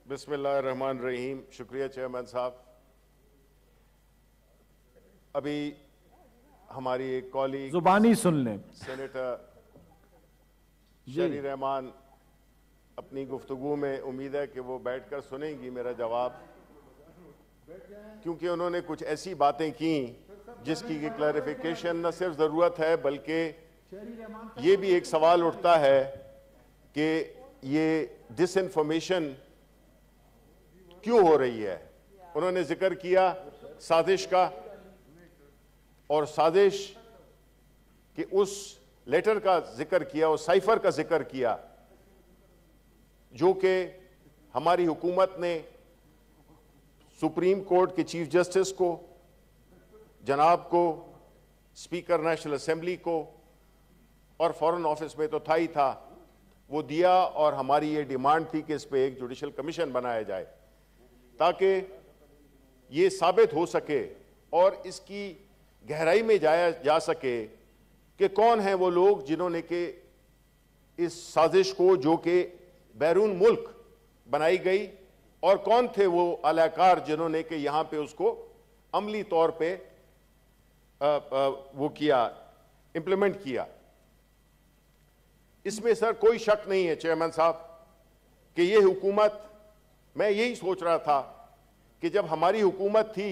बिस्मिल्लाहिर्रहमानिर्रहीम। शुक्रिया चेयरमैन साहब। अभी हमारी एक कॉलीग जुबानी सुन लें। सेनेटर शरी रहमान अपनी गुफ्तगू में उम्मीद है कि वो बैठकर सुनेंगी मेरा जवाब, क्योंकि उन्होंने कुछ ऐसी बातें की जिसकी कि क्लैरिफिकेशन न सिर्फ ज़रूरत है बल्कि ये भी एक सवाल उठता है कि ये डिसइंफॉर्मेशन क्यों हो रही है। उन्होंने जिक्र किया साजिश का, और साजिश के उस लेटर का जिक्र किया, उस साइफर का जिक्र किया जो कि हमारी हुकूमत ने सुप्रीम कोर्ट के चीफ जस्टिस को, जनाब को, स्पीकर नेशनल असेंबली को और फॉरेन ऑफिस में तो था ही था, वो दिया। और हमारी ये डिमांड थी कि इस पे एक जुडिशल कमीशन बनाया जाए ताकि ये साबित हो सके और इसकी गहराई में जाया जा सके कि कौन हैं वो लोग जिन्होंने कि इस साजिश को जो कि बैरून मुल्क बनाई गई, और कौन थे वो अलाकार जिन्होंने कि यहां पे उसको अमली तौर पे वो किया, इंप्लीमेंट किया। इसमें सर कोई शक नहीं है चेयरमैन साहब कि ये हुकूमत, मैं यही सोच रहा था कि जब हमारी हुकूमत थी,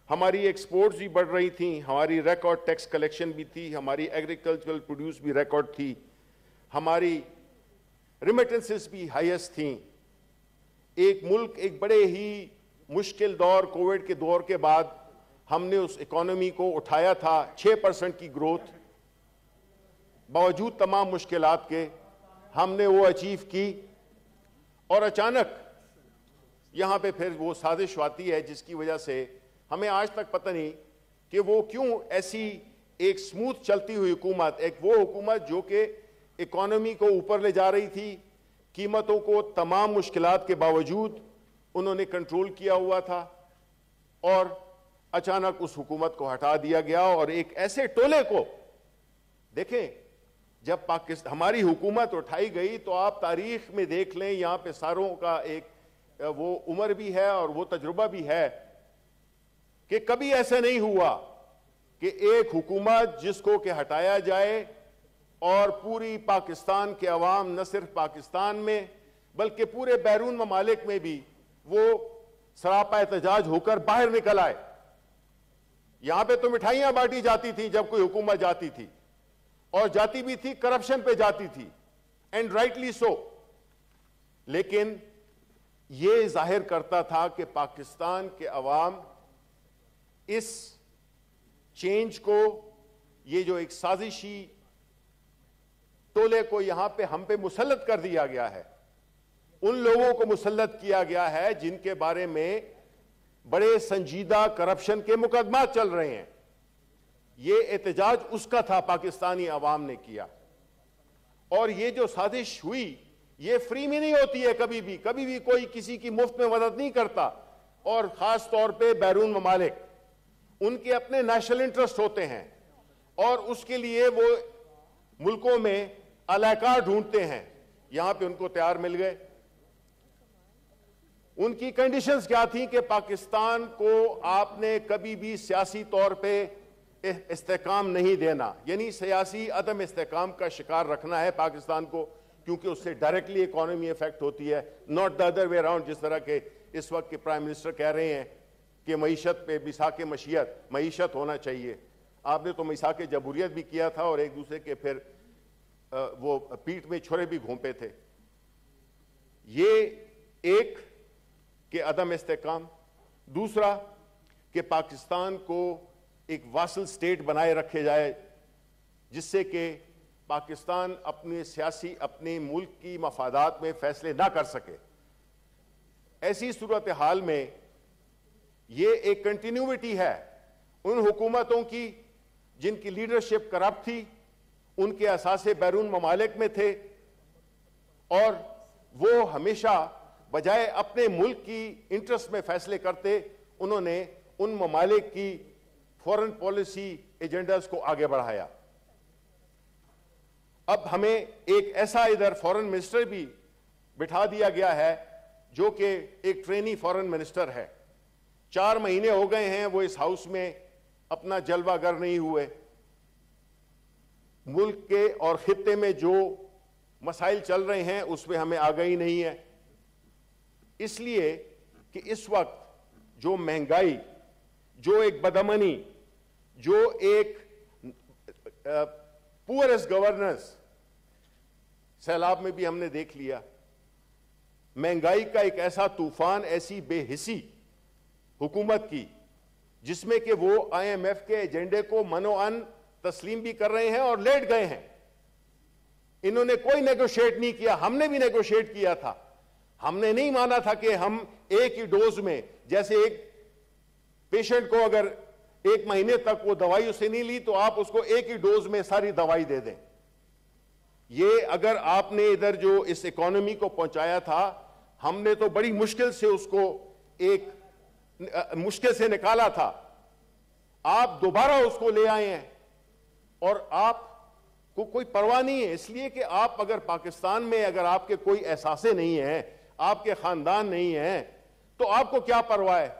हमारी एक्सपोर्ट्स भी बढ़ रही थी, हमारी रिकॉर्ड टैक्स कलेक्शन भी थी, हमारी एग्रीकल्चरल प्रोड्यूस भी रिकॉर्ड थी, हमारी रिमिटेंसेस भी हाईएस्ट थी। एक मुल्क एक बड़े ही मुश्किल दौर, कोविड के दौर के बाद हमने उस इकोनॉमी को उठाया था 6% की ग्रोथ, बावजूद तमाम मुश्किलात के हमने वो अचीव की। और अचानक यहां पे फिर वो साजिश आती है जिसकी वजह से हमें आज तक पता नहीं कि वो क्यों ऐसी एक स्मूथ चलती हुई हुकूमत, एक वो हुकूमत जो कि इकोनॉमी को ऊपर ले जा रही थी, कीमतों को तमाम मुश्किलात के बावजूद उन्होंने कंट्रोल किया हुआ था, और अचानक उस हुकूमत को हटा दिया गया। और एक ऐसे टोले को देखें, जब पाकिस्तान हमारी हुकूमत उठाई गई तो आप तारीख में देख लें, यहां पे सारों का एक वो उम्र भी है और वो तजुर्बा भी है कि कभी ऐसा नहीं हुआ कि एक हुकूमत जिसको कि हटाया जाए और पूरी पाकिस्तान के अवाम, न सिर्फ पाकिस्तान में बल्कि पूरे बैरून ममालिक में भी वो सरापा एहतजाज होकर बाहर निकल आए। यहां पे तो मिठाइयां बांटी जाती थी जब कोई हुकूमत जाती थी, और जाती भी थी करप्शन पे जाती थी, एंड राइटली सो। लेकिन यह जाहिर करता था कि पाकिस्तान के अवाम इस चेंज को, ये जो एक साजिशी टोले को यहां पे हम पे मुसल्लत कर दिया गया है, उन लोगों को मुसल्लत किया गया है जिनके बारे में बड़े संजीदा करप्शन के मुकदमा चल रहे हैं। ये एहतजाज उसका था, पाकिस्तानी अवाम ने किया। और ये जो साजिश हुई ये फ्री में नहीं होती है, कभी भी कोई किसी की मुफ्त में मदद नहीं करता, और खास तौर पे बैरून ममालिक, उनके अपने नेशनल इंटरेस्ट होते हैं और उसके लिए वो मुल्कों में अलाकार ढूंढते हैं। यहां पे उनको तैयार मिल गए। उनकी कंडीशंस क्या थी कि पाकिस्तान को आपने कभी भी सियासी तौर पे इस्तेकाम नहीं देना, यानी सियासी अदम इस्तेकाम का शिकार रखना है पाकिस्तान को, क्योंकि उससे डायरेक्टली इकोनॉमी इफेक्ट होती है, not the other way around. जिस तरह के इस वक्त के प्राइम मिनिस्टर कह रहे हैं कि मईशत पे मिसाक मईशत होना चाहिए। आपने तो मिसाक जमहूरियत भी किया था और एक दूसरे के फिर वो पीठ में छुरे भी घोंपे थे। ये एक के अदम इस्तेकाम, दूसरा कि पाकिस्तान को एक वासल स्टेट बनाए रखे जाए जिससे कि पाकिस्तान अपने सियासी, अपने मुल्क की मफादात में फैसले ना कर सके। ऐसी सूरत हाल में ये एक कंटिन्यूटी है उन हुकूमतों की जिनकी लीडरशिप करप्ट थी, उनके असासे बैरून ममालिक में थे, और वो हमेशा बजाय अपने मुल्क की इंटरेस्ट में फैसले करते, उन्होंने उन ममालिक की फॉरेन पॉलिसी एजेंडास को आगे बढ़ाया। अब हमें एक ऐसा इधर फॉरेन मिनिस्टर भी बिठा दिया गया है जो कि एक ट्रेनी फॉरेन मिनिस्टर है, 4 महीने हो गए हैं वो इस हाउस में अपना जलवागर नहीं हुए। मुल्क के और खित्ते में जो मसाइल चल रहे हैं उसमें हमें आगाही नहीं है, इसलिए कि इस वक्त जो महंगाई, जो एक बदअमनी, जो एक पुअरेस्ट गवर्नेंस सैलाब में भी हमने देख लिया। महंगाई का एक ऐसा तूफान, ऐसी बेहिसी हुकूमत की, जिसमें कि वो IMF के एजेंडे को मनोअन तस्लीम भी कर रहे हैं और लेट गए हैं। इन्होंने कोई नेगोशिएट नहीं किया, हमने भी नेगोशिएट किया था। हमने नहीं माना था कि हम एक ही डोज में, जैसे एक पेशेंट को अगर 1 महीने तक वो दवाई उससे नहीं ली तो आप उसको एक ही डोज में सारी दवाई दे दें। ये अगर आपने इधर जो इस इकोनॉमी को पहुंचाया था, हमने तो बड़ी मुश्किल से उसको एक मुश्किल से निकाला था। आप दोबारा उसको ले आए हैं और आपको कोई परवाह नहीं है, इसलिए कि आप अगर पाकिस्तान में अगर आपके कोई एहसासे नहीं है, आपके खानदान नहीं है, तो आपको क्या परवाह है?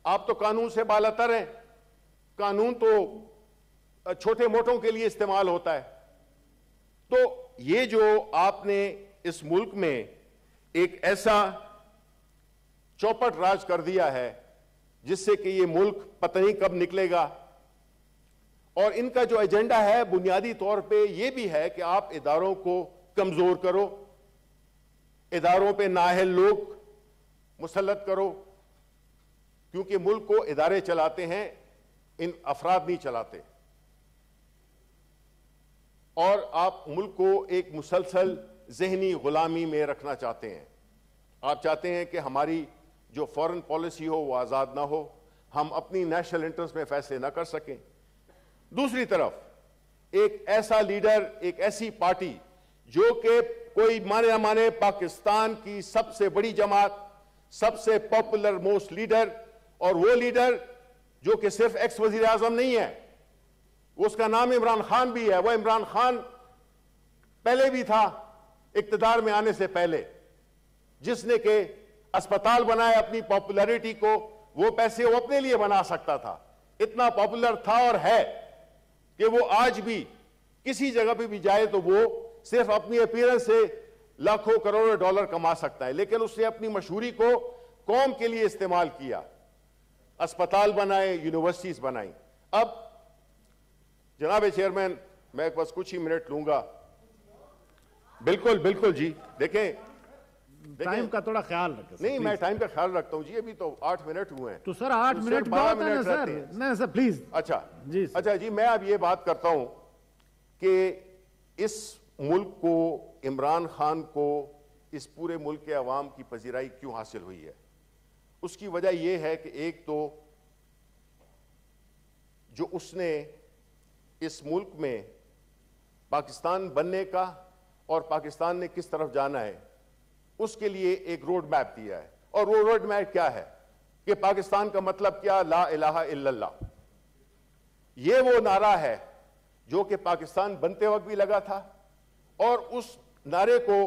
आप तो कानून से बालातर हैं। कानून तो छोटे मोटों के लिए इस्तेमाल होता है। तो ये जो आपने इस मुल्क में एक ऐसा चौपट राज कर दिया है जिससे कि ये मुल्क पता नहीं कब निकलेगा, और इनका जो एजेंडा है बुनियादी तौर पे ये भी है कि आप इदारों को कमजोर करो, इदारों पे नाअहल लोग मुसल्लत करो, क्योंकि मुल्क को इदारे चलाते हैं, इन अफराद नहीं चलाते। और आप मुल्क को एक मुसलसल जहनी गुलामी में रखना चाहते हैं। आप चाहते हैं कि हमारी जो फॉरेन पॉलिसी हो वो आज़ाद ना हो, हम अपनी नेशनल इंटरेस्ट में फैसले ना कर सकें। दूसरी तरफ एक ऐसा लीडर, एक ऐसी पार्टी जो कि कोई माने ना माने पाकिस्तान की सबसे बड़ी जमात, सबसे पॉपुलर मोस्ट लीडर, और वो लीडर जो कि सिर्फ एक्स वजीर आजम नहीं है, उसका नाम इमरान खान भी है। वह इमरान खान पहले भी था इक्तदार में आने से पहले, जिसने के अस्पताल बनाए अपनी पॉपुलैरिटी को, वो पैसे वो अपने लिए बना सकता था। इतना पॉपुलर था और है कि वो आज भी किसी जगह पे भी जाए तो वो सिर्फ अपनी अपीयरेंस से लाखों करोड़ों डॉलर कमा सकता है, लेकिन उसने अपनी मशहूरी को कौम के लिए इस्तेमाल किया, अस्पताल बनाए, यूनिवर्सिटीज बनाई। अब जनाब चेयरमैन, मैं बस कुछ ही मिनट लूंगा। बिल्कुल बिल्कुल जी, देखें टाइम का थोड़ा ख्याल रखें। नहीं, मैं टाइम का ख्याल रखता हूं जी। अभी तो 8 मिनट हुए हैं। तो सर 8 मिनट बहुत है ना सर? नहीं सर प्लीज। अच्छा जी अच्छा जी, मैं अब ये बात करता हूं कि इस मुल्क को, इमरान खान को, इस पूरे मुल्क के अवाम की पजीराई क्यों हासिल हुई है। उसकी वजह यह है कि एक तो जो उसने इस मुल्क में पाकिस्तान बनने का और पाकिस्तान ने किस तरफ जाना है उसके लिए एक रोड मैप दिया है। और वो रोड मैप क्या है कि पाकिस्तान का मतलब क्या, ला इलाहा इल्लल्लाह। ये वो नारा है जो कि पाकिस्तान बनते वक्त भी लगा था, और उस नारे को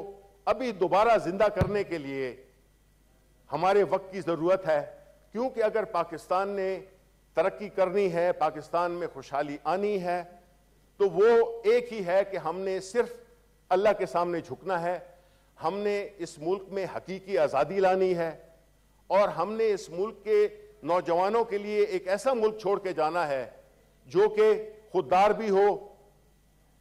अभी दोबारा जिंदा करने के लिए हमारे वक्त की जरूरत है। क्योंकि अगर पाकिस्तान ने तरक्की करनी है, पाकिस्तान में खुशहाली आनी है, तो वो एक ही है कि हमने सिर्फ अल्लाह के सामने झुकना है, हमने इस मुल्क में हकीकी आज़ादी लानी है, और हमने इस मुल्क के नौजवानों के लिए एक ऐसा मुल्क छोड़ के जाना है जो कि खुददार भी हो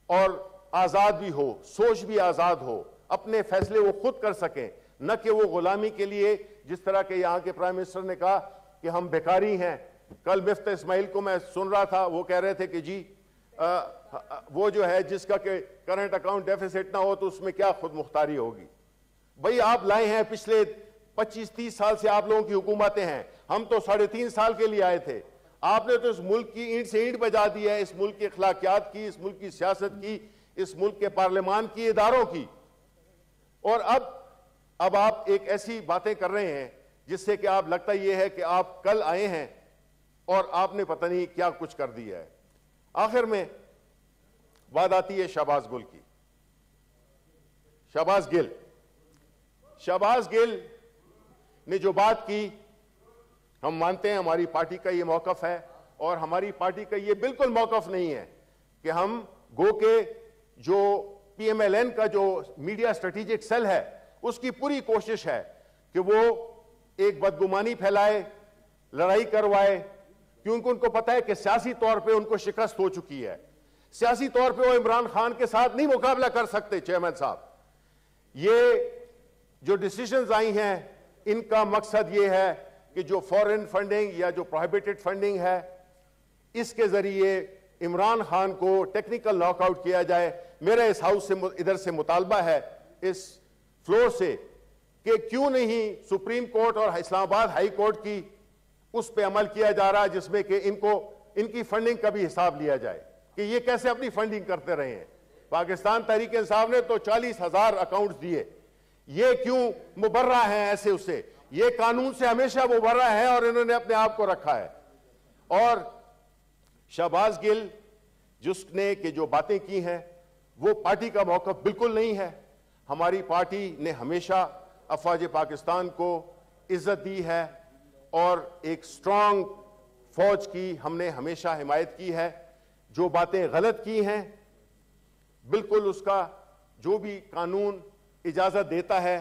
और आज़ाद भी हो, सोच भी आज़ाद हो, अपने फैसले वो खुद कर सकें, न कि वो गुलामी के लिए, जिस तरह के यहाँ के प्राइम मिनिस्टर ने कहा कि हम बेकारी हैं। कल मिफ्ता इस्माइल को मैं सुन रहा था, वो कह रहे थे कि जी वो जो है जिसका के करंट अकाउंट डेफिसिट ना हो तो उसमें क्या खुद मुख्तारी होगी। भाई आप लाए हैं, पिछले 25-30 साल से आप लोगों की हुकूमतें हैं, हम तो 3.5 साल के लिए आए थे। आपने तो इस मुल्क की ईंट से ईंट बजा दी है, इस मुल्क की अखलाकियात की, इस मुल्क की सियासत की, इस मुल्क के पार्लियामान की, इदारों की। और अब आप एक ऐसी बातें कर रहे हैं जिससे कि आप, लगता यह है कि आप कल आए हैं और आपने पता नहीं क्या कुछ कर दिया है। आखिर में बात आती है शहबाज गुल की। शहबाज गिल ने जो बात की, हम मानते हैं हमारी पार्टी का ये मौकफ है, और हमारी पार्टी का ये बिल्कुल मौकफ नहीं है कि हम गो के जो PMLN का जो मीडिया स्ट्रेटेजिक सेल है उसकी पूरी कोशिश है कि वो एक बदगुमानी फैलाए, लड़ाई करवाए, क्योंकि उनको पता है कि सियासी तौर पे उनको शिकस्त हो चुकी है। सियासी तौर पे वो इमरान खान के साथ नहीं मुकाबला कर सकते। चेयरमैन साहब, ये जो डिसीजंस आई हैं इनका मकसद ये है कि जो फॉरेन फंडिंग या जो प्रोहिबिटेड फंडिंग है इसके जरिए इमरान खान को टेक्निकल नॉकआउट किया जाए। मेरा इस हाउस से इधर से मुतालबा है, इस फ्लोर से, कि क्यों नहीं सुप्रीम कोर्ट और इस्लामाबाद हाई कोर्ट की उस पर अमल किया जा रहा है जिसमें कि इनकी फंडिंग का भी हिसाब लिया जाए कि ये कैसे अपनी फंडिंग करते रहे हैं। पाकिस्तान तहरीक इंसाफ ने तो 40,000 अकाउंट्स दिए, ये क्यों मुबर्रा हैं ऐसे उससे? ये कानून से हमेशा मुबर्रा है और इन्होंने अपने आप को रखा है। और शहबाज गिल जिसने कि जो बातें की हैं वो पार्टी का मौकफ बिल्कुल नहीं है। हमारी पार्टी ने हमेशा अफवाज पाकिस्तान को इज्जत दी है और एक स्ट्रांग फौज की हमने हमेशा हिमायत की है। जो बातें गलत की हैं बिल्कुल उसका जो भी कानून इजाजत देता है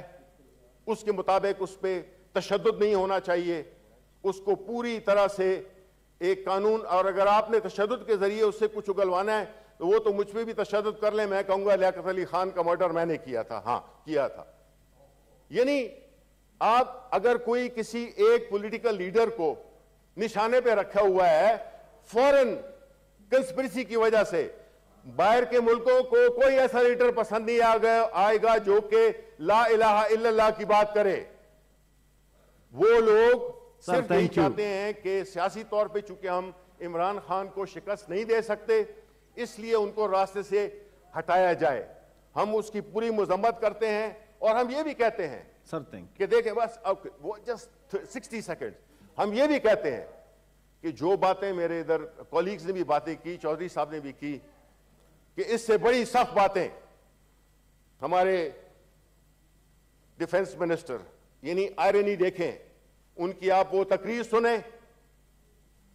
उसके मुताबिक उस पर तशद्दुद नहीं होना चाहिए, उसको पूरी तरह से एक कानून, और अगर आपने तशद्दुद के जरिए उससे कुछ उगलवाना है तो वो तो मुझ पे भी तशद्दुद कर ले, मैं कहूंगा लियाकत अली खान का मर्डर मैंने किया था, हाँ किया था। यानी आप अगर कोई किसी एक पॉलिटिकल लीडर को निशाने पे रखा हुआ है फॉरेन कंस्पिरेसी की वजह से, बाहर के मुल्कों को कोई ऐसा लीडर पसंद नहीं आएगा जो कि ला इलाहा इल्लल्लाह की बात करे। वो लोग सिर्फ यही चाहते हैं कि सियासी तौर पे चूंकि हम इमरान खान को शिकस्त नहीं दे सकते इसलिए उनको रास्ते से हटाया जाए। हम उसकी पूरी मजम्मत करते हैं और हम ये भी कहते हैं सर कि देखें बस अब वो जस्ट 60 सेकंड, हम ये भी कहते हैं कि जो बातें मेरे इधर कॉलीग्स ने भी बातें की, चौधरी साहब ने भी की, कि इससे बड़ी सख्त बातें हमारे डिफेंस मिनिस्टर यानी आयरनी देखें, उनकी आप वो तकरीर सुने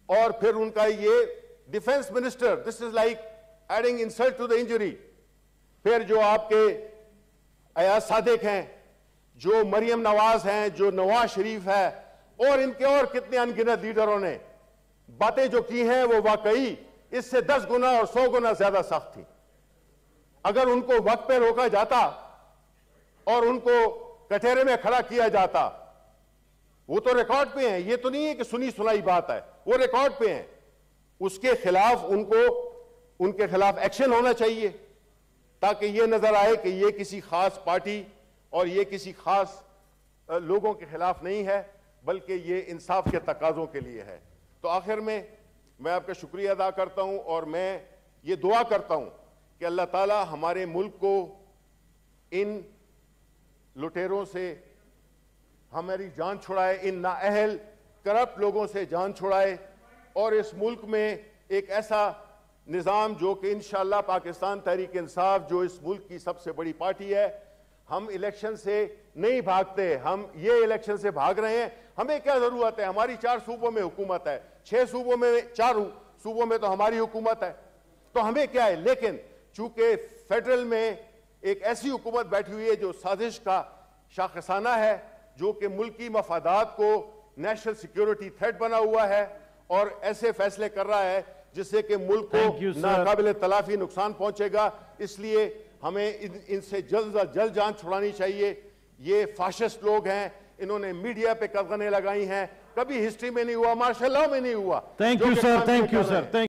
और फिर उनका ये defence minister, this is like adding insult to the injury. फिर जो आपके अयाज सादिक हैं, जो मरियम नवाज हैं, जो नवाज शरीफ है और इनके और कितने अनगिनत लीडरों ने बातें जो की हैं वो वाकई इससे 10 गुना और 100 गुना ज्यादा सख्त थी। अगर उनको वक्त पे रोका जाता और उनको कटहरे में खड़ा किया जाता, वो तो रिकॉर्ड पे हैं, ये तो नहीं है कि सुनी सुनाई बात है, वो रिकॉर्ड पे हैं, उसके खिलाफ उनके खिलाफ एक्शन होना चाहिए ताकि ये नजर आए कि ये किसी खास पार्टी और ये किसी खास लोगों के खिलाफ नहीं है बल्कि ये इंसाफ के तकाजों के लिए है। तो आखिर में मैं आपका शुक्रिया अदा करता हूं और मैं ये दुआ करता हूं कि अल्लाह ताला हमारे मुल्क को इन लुटेरों से हमारी जान छुड़ाए, इन नाअहल करप्ट लोगों से जान छुड़ाए और इस मुल्क में एक ऐसा निज़ाम जो कि इंशाअल्लाह पाकिस्तान तहरीक इंसाफ जो इस मुल्क की सबसे बड़ी पार्टी है, हम इलेक्शन से नहीं भागते, हम ये इलेक्शन से भाग रहे हैं। हमें क्या जरूरत है, हमारी 4 सूबों में हुकूमत है, 6 सूबों में 4 सूबों में तो हमारी हुकूमत है, तो हमें क्या है। लेकिन चूंकि फेडरल में एक ऐसी हुकूमत बैठी हुई है जो साजिश का शाखसाना है, जो कि मुल्की मफादात को नेशनल सिक्योरिटी थ्रेट बना हुआ है और ऐसे फैसले कर रहा है जिससे कि मुल्क को नाकाबिल तलाफी नुकसान पहुंचेगा। इसलिए हमें इनसे जल्द से जल्द जान छुड़ानी चाहिए। ये फाशिस्ट लोग हैं, इन्होंने मीडिया पे कदगने लगाई हैं, कभी हिस्ट्री में नहीं हुआ, मार्शल लॉ में नहीं हुआ। Thank you sir, thank you sir.